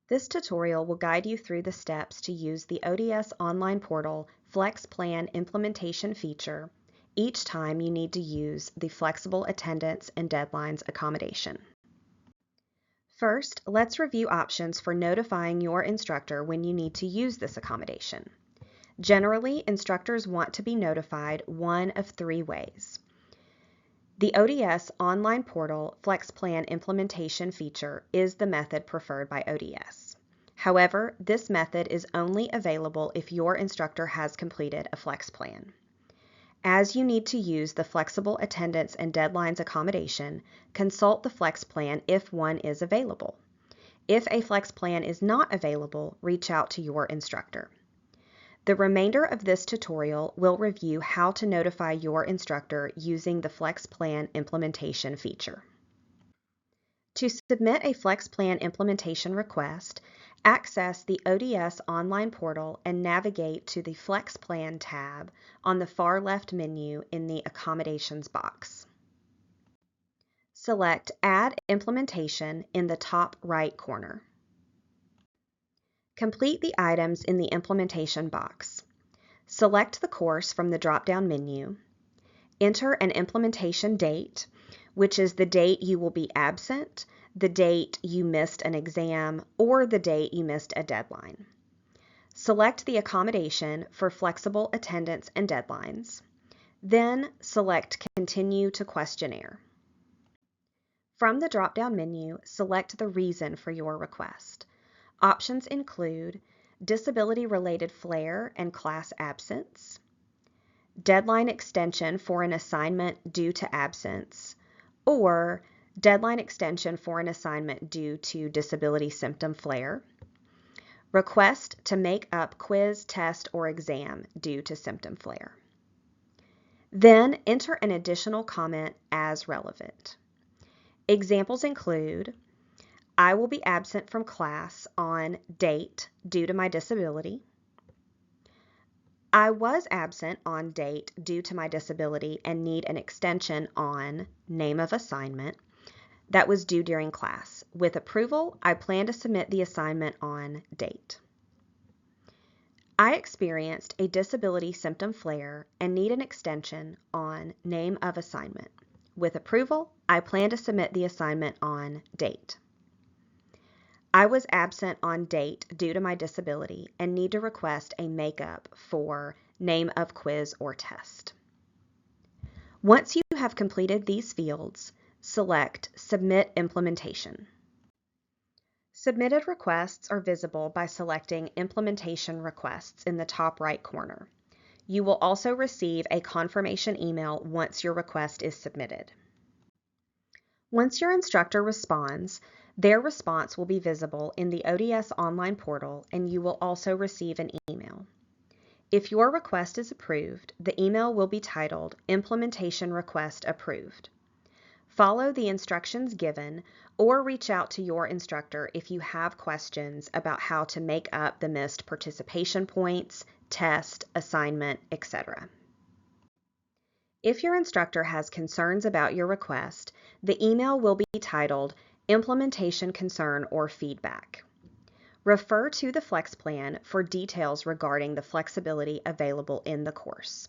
This tutorial will guide you through the steps to use the ODS Online Portal Flex Plan Implementation feature each time you need to use the Flexible Attendance and Deadlines accommodation. First, let's review options for notifying your instructor when you need to use this accommodation. Generally, instructors want to be notified one of three ways. The ODS Online Portal Flex Plan Implementation feature is the method preferred by ODS. However, this method is only available if your instructor has completed a Flex Plan. As you need to use the Flexible Attendance and Deadlines accommodation, consult the Flex Plan if one is available. If a Flex Plan is not available, reach out to your instructor. The remainder of this tutorial will review how to notify your instructor using the Flex Plan Implementation feature. To submit a Flex Plan Implementation request, access the ODS Online Portal and navigate to the Flex Plan tab on the far left menu in the Accommodations box. Select Add Implementation in the top right corner. Complete the items in the implementation box. Select the course from the drop-down menu. Enter an implementation date, which is the date you will be absent, the date you missed an exam, or the date you missed a deadline. Select the accommodation for flexible attendance and deadlines. Then select Continue to Questionnaire. From the drop-down menu, select the reason for your request. Options include disability-related flare and class absence, deadline extension for an assignment due to absence, or deadline extension for an assignment due to disability symptom flare, request to make up quiz, test, or exam due to symptom flare. Then enter an additional comment as relevant. Examples include I will be absent from class on date due to my disability. I was absent on date due to my disability and need an extension on name of assignment that was due during class. With approval, I plan to submit the assignment on date. I experienced a disability symptom flare and need an extension on name of assignment. With approval, I plan to submit the assignment on date. I was absent on date due to my disability and need to request a makeup for name of quiz or test. Once you have completed these fields, select Submit Implementation. Submitted requests are visible by selecting Implementation Requests in the top right corner. You will also receive a confirmation email once your request is submitted. Once your instructor responds, their response will be visible in the ODS Online Portal, and you will also receive an email. If your request is approved, the email will be titled Implementation Request Approved. Follow the instructions given or reach out to your instructor if you have questions about how to make up the missed participation points, test, assignment, etc. If your instructor has concerns about your request, the email will be titled Implementation Concern or Feedback. Refer to the Flex Plan for details regarding the flexibility available in the course.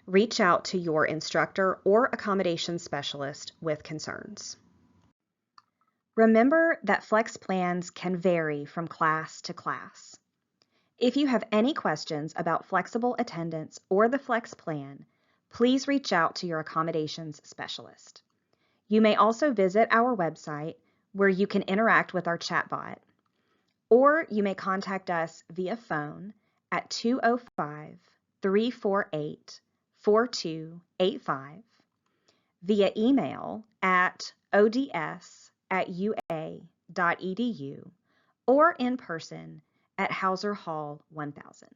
Reach out to your instructor or accommodation specialist with concerns. Remember that Flex Plans can vary from class to class. If you have any questions about flexible attendance or the Flex Plan, please reach out to your accommodations specialist. You may also visit our website where you can interact with our chatbot, or you may contact us via phone at 205-348-4285, via email at ods@ua.edu, or in person at Hauser Hall 1000.